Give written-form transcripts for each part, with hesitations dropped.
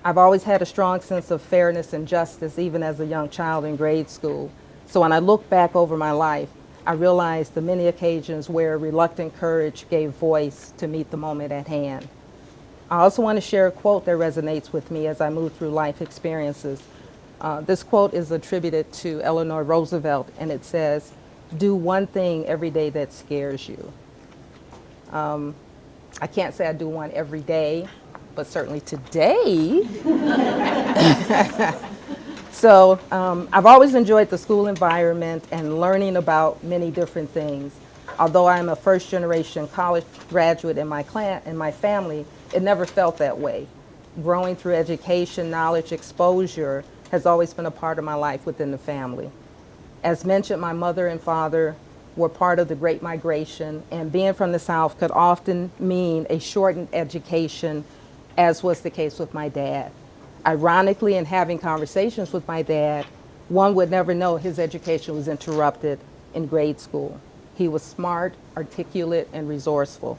I've always had a strong sense of fairness and justice, even as a young child in grade school. So when I look back over my life, I realize the many occasions where reluctant courage gave voice to meet the moment at hand. I also want to share a quote that resonates with me as I move through life experiences. This quote is attributed to Eleanor Roosevelt, and it says, "Do one thing every day that scares you." I can't say I do one every day, but certainly today. I've always enjoyed the school environment and learning about many different things. Although I'm a first generation college graduate in my family, it never felt that way. Growing through education, knowledge, exposure has always been a part of my life within the family. As mentioned, my mother and father were part of the Great Migration, and being from the South could often mean a shortened education, as was the case with my dad. Ironically, in having conversations with my dad, one would never know his education was interrupted in grade school. He was smart, articulate, and resourceful.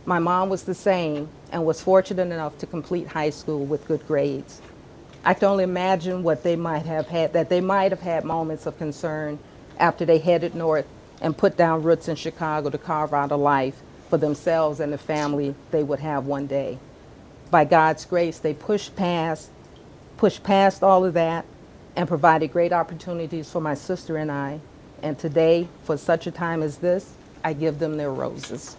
My mom was the same and was fortunate enough to complete high school with good grades. I can only imagine what they might have had, that they might have had moments of concern after they headed north and put down roots in Chicago to carve out a life for themselves and the family they would have one day. By God's grace, they pushed past all of that and provided great opportunities for my sister and I. And today, for such a time as this, I give them their roses.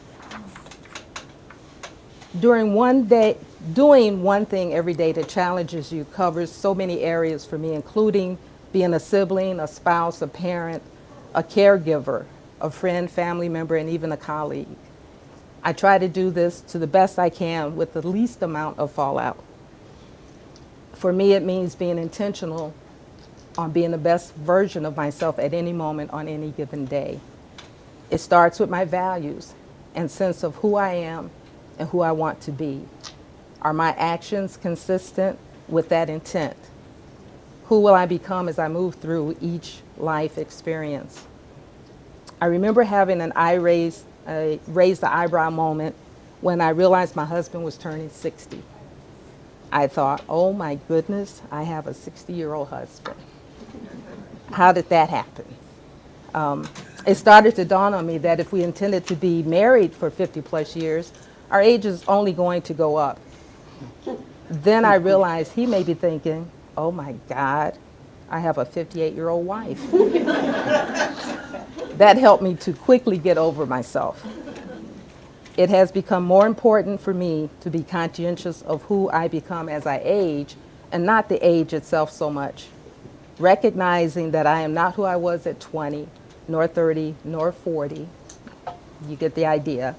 Doing one thing every day that challenges you covers so many areas for me, including being a sibling, a spouse, a parent, a caregiver, a friend, family member, and even a colleague. I try to do this to the best I can with the least amount of fallout. For me, it means being intentional on being the best version of myself at any moment on any given day. It starts with my values and sense of who I am and who I want to be. Are my actions consistent with that intent? Who will I become as I move through each life experience? I remember having an raise the eyebrow moment when I realized my husband was turning 60. I thought, oh my goodness, I have a 60-year-old husband. How did that happen? It started to dawn on me that if we intended to be married for 50 plus years, our age is only going to go up. Then I realized he may be thinking, oh my God, I have a 58-year-old wife. That helped me to quickly get over myself. It has become more important for me to be conscientious of who I become as I age, and not the age itself so much. Recognizing that I am not who I was at 20, nor 30, nor 40. You get the idea.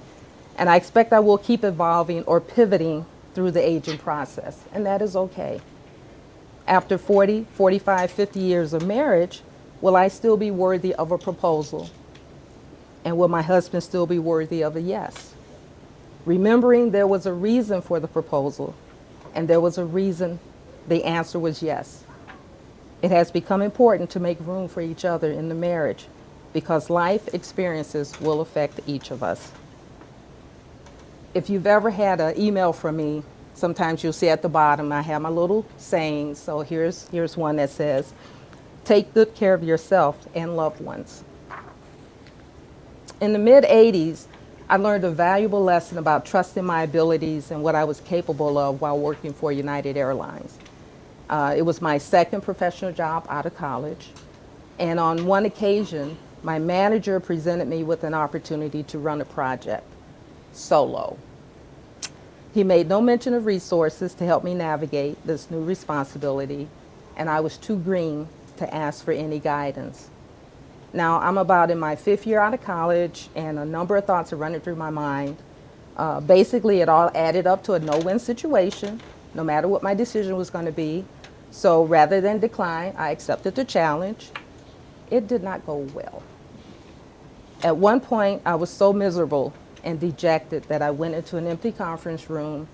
And I expect I will keep evolving or pivoting through the aging process, and that is okay. After 40, 45, 50 years of marriage, will I still be worthy of a proposal? And will my husband still be worthy of a yes? Remembering there was a reason for the proposal, and there was a reason the answer was yes. It has become important to make room for each other in the marriage because life experiences will affect each of us. If you've ever had an email from me, sometimes you'll see at the bottom I have my little saying. So here's one that says, take good care of yourself and loved ones. In the mid-'80s, I learned a valuable lesson about trusting my abilities and what I was capable of while working for United Airlines. It was my second professional job out of college, and on one occasion, my manager presented me with an opportunity to run a project solo. He made no mention of resources to help me navigate this new responsibility, and I was too green to ask for any guidance. Now, I'm about in my 5th year out of college, and a number of thoughts are running through my mind. Basically, it all added up to a no-win situation, no matter what my decision was going to be. So rather than decline, I accepted the challenge. It did not go well. At one point, I was so miserable and dejected that I went into an empty conference room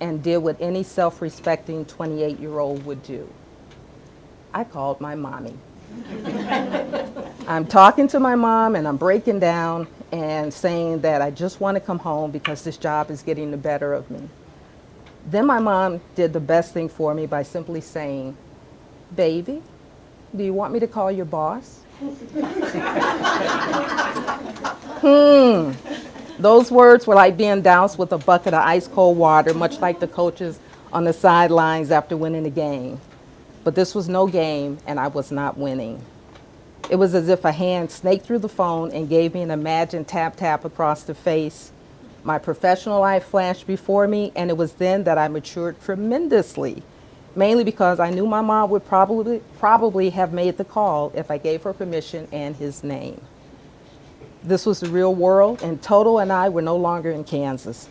and did what any self-respecting 28-year-old would do. I called my mommy. I'm talking to my mom and I'm breaking down and saying that I just want to come home because this job is getting the better of me. Then my mom did the best thing for me by simply saying, "Baby, do you want me to call your boss?" Those words were like being doused with a bucket of ice cold water, much like the coaches on the sidelines after winning a game. But this was no game, and I was not winning. It was as if a hand snaked through the phone and gave me an imagined tap tap across the face. My professional life flashed before me, and it was then that I matured tremendously, mainly because I knew my mom would probably have made the call if I gave her permission and his name. This was the real world, and Toto and I were no longer in Kansas.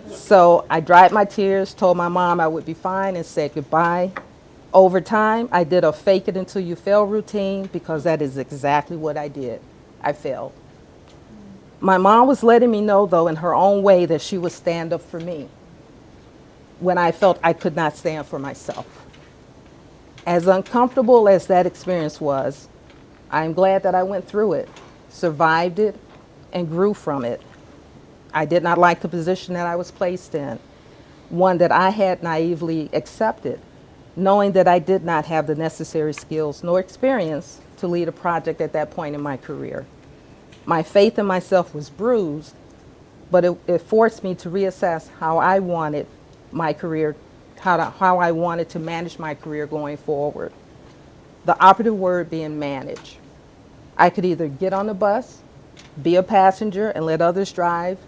So I dried my tears, told my mom I would be fine, and said goodbye. Over time, I did a fake it until you fail routine because that is exactly what I did. I failed. My mom was letting me know, though, in her own way, that she would stand up for me when I felt I could not stand for myself. As uncomfortable as that experience was, I am glad that I went through it, survived it, and grew from it. I did not like the position that I was placed in, one that I had naively accepted, knowing that I did not have the necessary skills nor experience to lead a project at that point in my career. My faith in myself was bruised, but it forced me to reassess how I wanted my career, how I wanted to manage my career going forward. The operative word being manage. I could either get on the bus, be a passenger and let others drive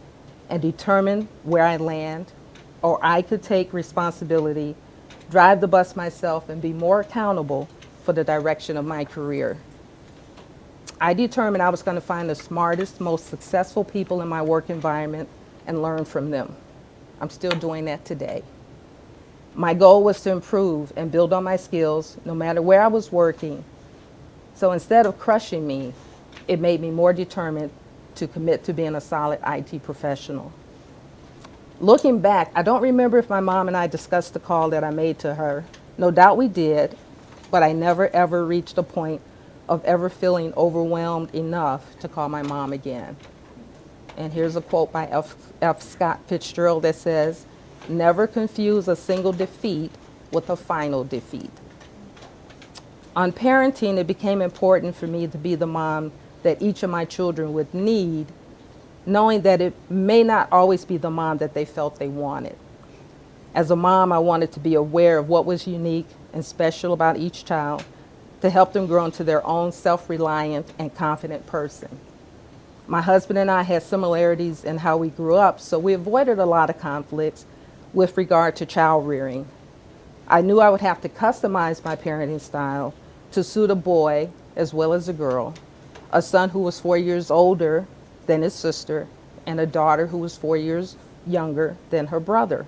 and determine where I land, or I could take responsibility, drive the bus myself, and be more accountable for the direction of my career. I determined I was going to find the smartest, most successful people in my work environment and learn from them. I'm still doing that today. My goal was to improve and build on my skills no matter where I was working. So instead of crushing me, it made me more determined to commit to being a solid IT professional. Looking back, I don't remember if my mom and I discussed the call that I made to her. No doubt we did, but I never ever reached a point of ever feeling overwhelmed enough to call my mom again. And here's a quote by F. Scott Fitzgerald that says, "Never confuse a single defeat with a final defeat." On parenting, it became important for me to be the mom that each of my children would need, knowing that it may not always be the mom that they felt they wanted. As a mom, I wanted to be aware of what was unique and special about each child to help them grow into their own self-reliant and confident person. My husband and I had similarities in how we grew up, so we avoided a lot of conflicts with regard to child rearing. I knew I would have to customize my parenting style to suit a boy as well as a girl, a son who was 4 years older than his sister, and a daughter who was 4 years younger than her brother.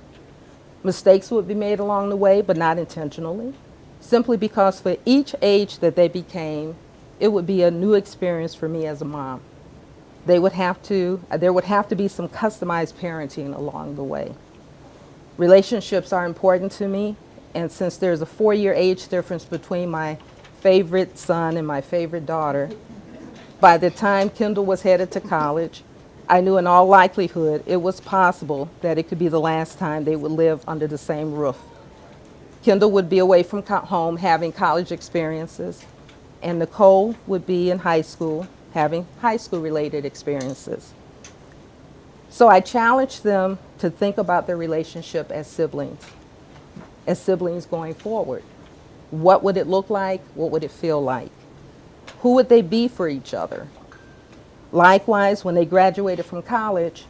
Mistakes would be made along the way, but not intentionally, simply because for each age that they became, it would be a new experience for me as a mom. There would have to be some customized parenting along the way. Relationships are important to me, and since there's a 4-year age difference between my favorite son and my favorite daughter, by the time Kendall was headed to college, I knew in all likelihood it was possible that it could be the last time they would live under the same roof. Kendall would be away from home having college experiences, and Nicole would be in high school having high school related experiences. So I challenged them to think about their relationship as siblings going forward. What would it look like? What would it feel like? Who would they be for each other? Likewise, when they graduated from college,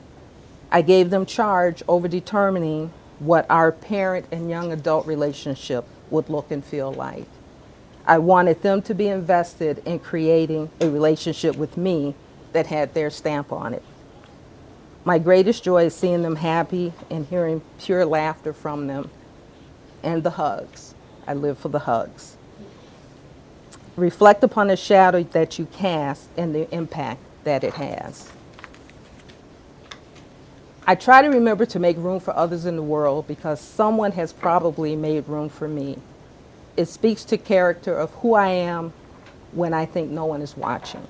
I gave them charge over determining what our parent and young adult relationship would look and feel like. I wanted them to be invested in creating a relationship with me that had their stamp on it. My greatest joy is seeing them happy and hearing pure laughter from them, and the hugs. I live for the hugs. Reflect upon the shadow that you cast and the impact that it has. I try to remember to make room for others in the world because someone has probably made room for me. It speaks to character of who I am when I think no one is watching.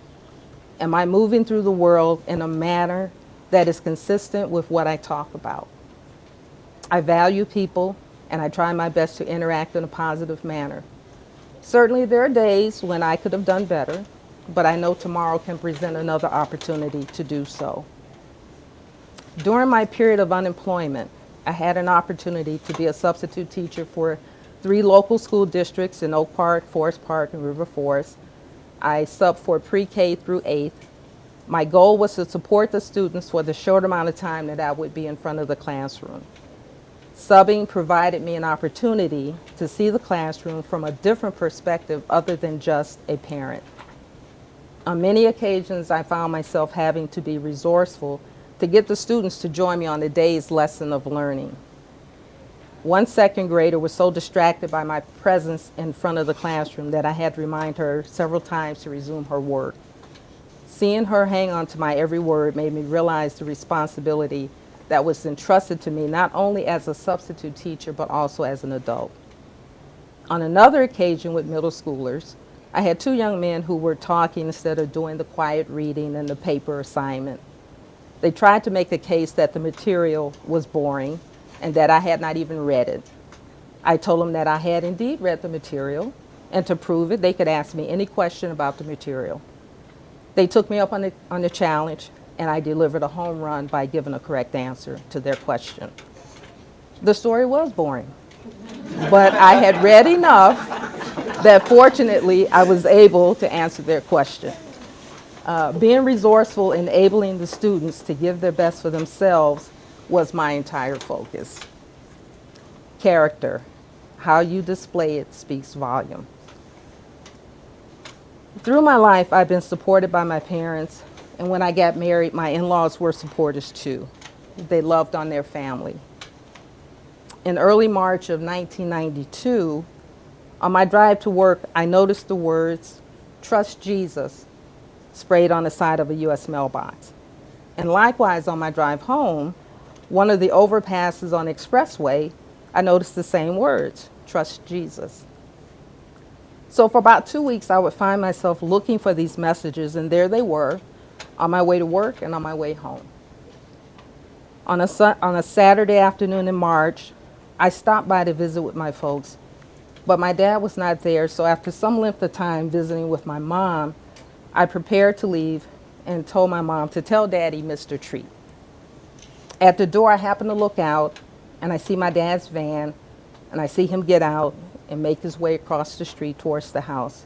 Am I moving through the world in a manner that is consistent with what I talk about? I value people, and I try my best to interact in a positive manner. Certainly, there are days when I could have done better, but I know tomorrow can present another opportunity to do so. During my period of unemployment, I had an opportunity to be a substitute teacher for 3 local school districts in Oak Park, Forest Park, and River Forest. I subbed for pre-K through 8th. My goal was to support the students for the short amount of time that I would be in front of the classroom. Subbing provided me an opportunity to see the classroom from a different perspective other than just a parent. On many occasions, I found myself having to be resourceful to get the students to join me on the day's lesson of learning. One second grader was so distracted by my presence in front of the classroom that I had to remind her several times to resume her work. Seeing her hang on to my every word made me realize the responsibility that was entrusted to me not only as a substitute teacher but also as an adult. On another occasion with middle schoolers, I had 2 young men who were talking instead of doing the quiet reading and the paper assignment. They tried to make the case that the material was boring and that I had not even read it. I told them that I had indeed read the material, and to prove it, they could ask me any question about the material. They took me up on the challenge, and I delivered a home run by giving a correct answer to their question. The story was boring, but I had read enough that fortunately I was able to answer their question. Being resourceful, enabling the students to give their best for themselves was my entire focus. Character, how you display it speaks volume. Through my life, I've been supported by my parents, and when I got married, my in-laws were supporters too. They loved on their family. In early March of 1992, on my drive to work, I noticed the words, "Trust Jesus," sprayed on the side of a U.S. mailbox. And likewise, on my drive home, one of the overpasses on the expressway, I noticed the same words, "Trust Jesus." So for about 2 weeks, I would find myself looking for these messages, and there they were, on my way to work and on my way home. On a Saturday afternoon in March, I stopped by to visit with my folks, but my dad was not there, so after some length of time visiting with my mom, I prepared to leave and told my mom to tell Daddy Mr. Treat. At the door, I happen to look out, and I see my dad's van, and I see him get out and make his way across the street towards the house.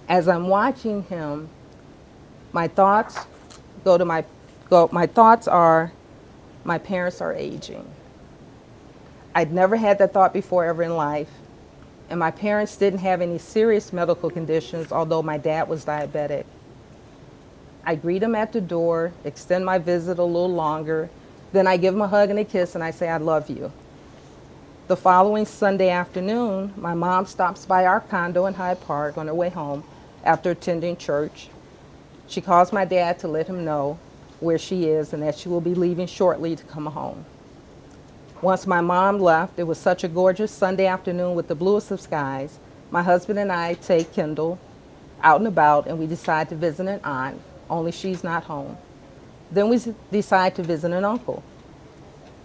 As I'm watching him, my thoughts are, my parents are aging. I'd never had that thought before ever in life, and my parents didn't have any serious medical conditions, although my dad was diabetic. I greet him at the door, extend my visit a little longer, then I give him a hug and a kiss, and I say, "I love you." The following Sunday afternoon, my mom stops by our condo in Hyde Park on her way home after attending church. She calls my dad to let him know where she is and that she will be leaving shortly to come home. Once my mom left, it was such a gorgeous Sunday afternoon with the bluest of skies. My husband and I take Kendall out and about, and we decide to visit an aunt, only she's not home. Then we decide to visit an uncle,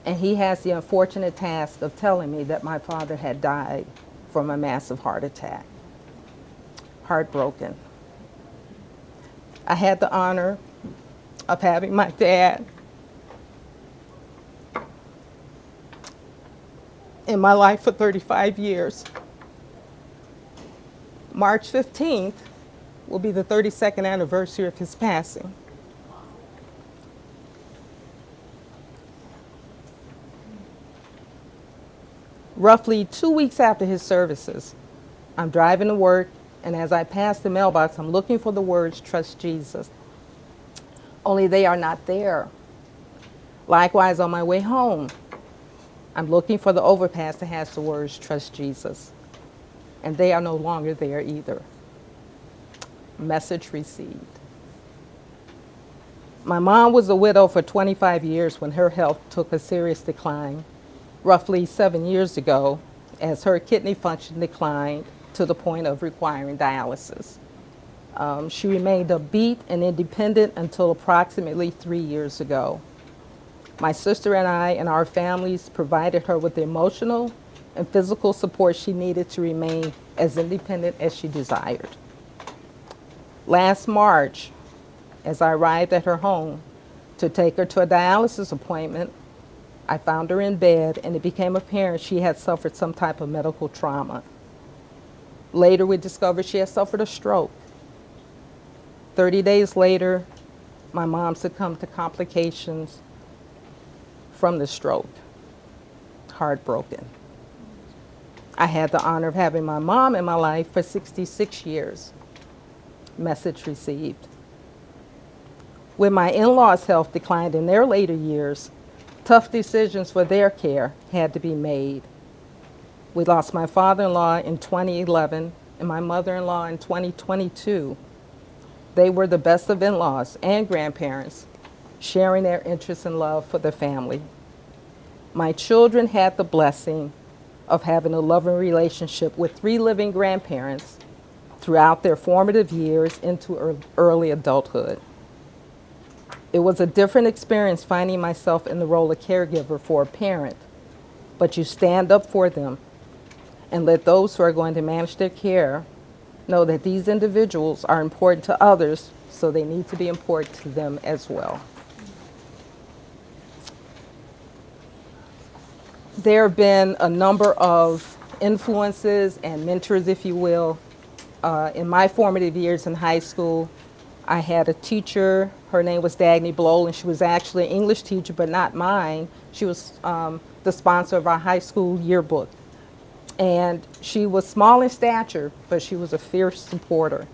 and he has the unfortunate task of telling me that my father had died from a massive heart attack. Heartbroken. I had the honor of having my dad in my life for 35 years. March 15th will be the 32nd anniversary of his passing. Roughly 2 weeks after his services, I'm driving to work, and as I pass the mailbox, I'm looking for the words, "Trust Jesus." Only they are not there. Likewise, on my way home, I'm looking for the overpass that has the words, "Trust Jesus." And they are no longer there either. Message received. My mom was a widow for 25 years when her health took a serious decline. Roughly 7 years ago, as her kidney function declined to the point of requiring dialysis. She remained upbeat and independent until approximately 3 years ago. My sister and I and our families provided her with the emotional and physical support she needed to remain as independent as she desired. Last March, as I arrived at her home to take her to a dialysis appointment, I found her in bed, and it became apparent she had suffered some type of medical trauma. Later, we discovered she had suffered a stroke. 30 days later, my mom succumbed to complications from the stroke. Heartbroken. I had the honor of having my mom in my life for 66 years. Message received. When my in-laws' health declined in their later years, tough decisions for their care had to be made. We lost my father-in-law in 2011 and my mother-in-law in 2022. They were the best of in-laws and grandparents, sharing their interest and love for the family. My children had the blessing of having a loving relationship with 3 living grandparents throughout their formative years into early adulthood. It was a different experience finding myself in the role of caregiver for a parent, but you stand up for them and let those who are going to manage their care know that these individuals are important to others, so they need to be important to them as well. There have been a number of influences and mentors, if you will. In my formative years in high school, I had a teacher. Her name was Dagny Blow, and she was actually an English teacher, but not mine. She was the sponsor of our high school yearbook. And she was small in stature, but she was a fierce supporter.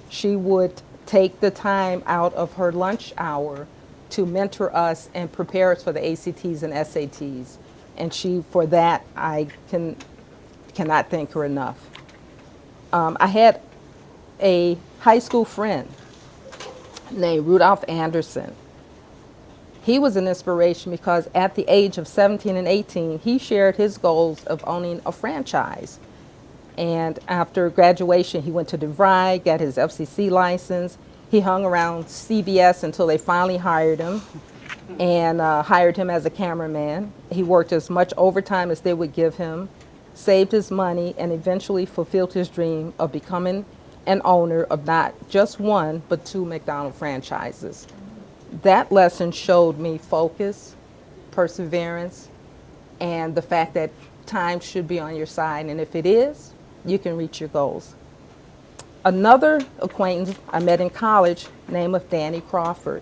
She would take the time out of her lunch hour to mentor us and prepare us for the ACTs and SATs. And for that, I cannot thank her enough. I had a high school friend named Rudolph Anderson. He was an inspiration because at the age of 17 and 18, he shared his goals of owning a franchise. And after graduation, he went to DeVry, got his FCC license. He hung around CBS until they finally hired him and hired him as a cameraman. He worked as much overtime as they would give him, saved his money, and eventually fulfilled his dream of becoming an owner of not just 1, but 2 McDonald's franchises. That lesson showed me focus, perseverance, and the fact that time should be on your side, and if it is, you can reach your goals. Another acquaintance I met in college, name of Danny Crawford.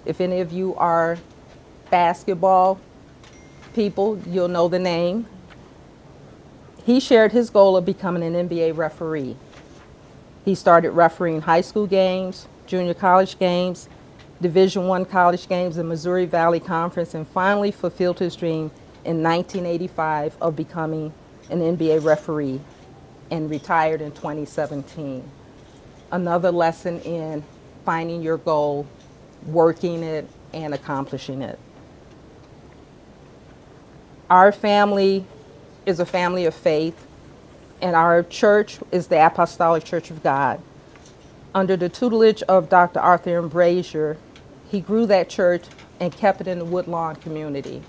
If any of you are basketball people, you'll know the name. He shared his goal of becoming an NBA referee. He started refereeing high school games, junior college games, Division I college games, the Missouri Valley Conference, and finally fulfilled his dream in 1985 of becoming an NBA referee and retired in 2017. Another lesson in finding your goal, working it, and accomplishing it. Our family is a family of faith, and our church is the Apostolic Church of God. Under the tutelage of Dr. Arthur M. Brazier, he grew that church and kept it in the Woodlawn community.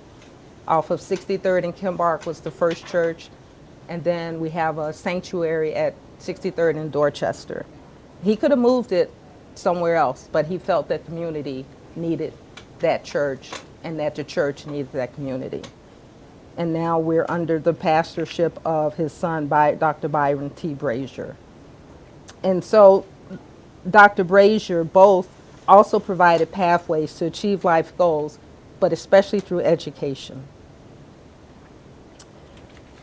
Off of 63rd and Kimbark was the first church, and then we have a sanctuary at 63rd and Dorchester. He could have moved it somewhere else, but he felt that community needed that church and that the church needed that community. And now we're under the pastorship of his son, Dr. Byron T. Brazier. And so Dr. Brazier both also provided pathways to achieve life goals, but especially through education.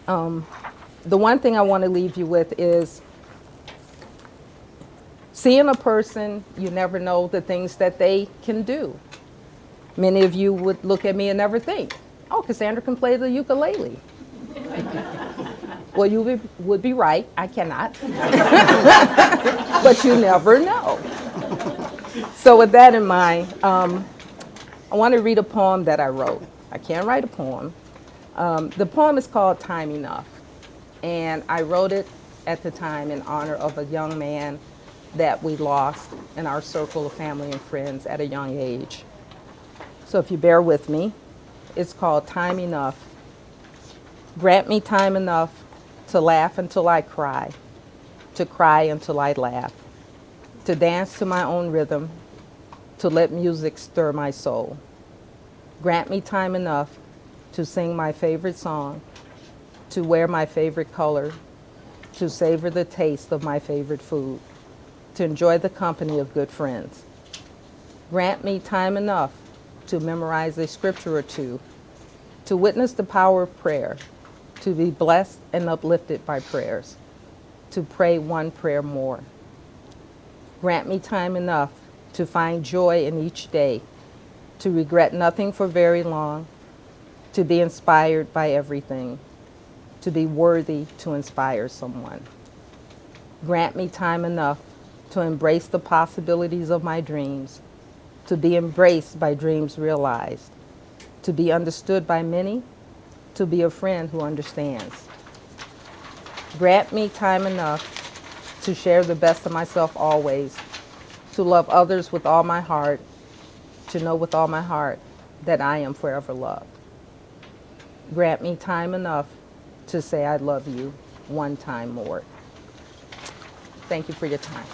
The one thing I want to leave you with is seeing a person, you never know the things that they can do. Many of you would look at me and never think, oh, Cassandra can play the ukulele. Well, you would be right, I cannot. But you never know. So with that in mind, I want to read a poem that I wrote. I can't write a poem. The poem is called Time Enough. And I wrote it at the time in honor of a young man that we lost in our circle of family and friends at a young age. So if you bear with me. It's called Time Enough. Grant me time enough to laugh until I cry, to cry until I laugh, to dance to my own rhythm, to let music stir my soul. Grant me time enough to sing my favorite song, to wear my favorite color, to savor the taste of my favorite food, to enjoy the company of good friends. Grant me time enough to memorize a scripture or two, to witness the power of prayer, to be blessed and uplifted by prayers, to pray one prayer more. Grant me time enough to find joy in each day, to regret nothing for very long, to be inspired by everything, to be worthy to inspire someone. Grant me time enough to embrace the possibilities of my dreams, to be embraced by dreams realized, to be understood by many, to be a friend who understands. Grant me time enough to share the best of myself always, to love others with all my heart, to know with all my heart that I am forever loved. Grant me time enough to say I love you one time more. Thank you for your time.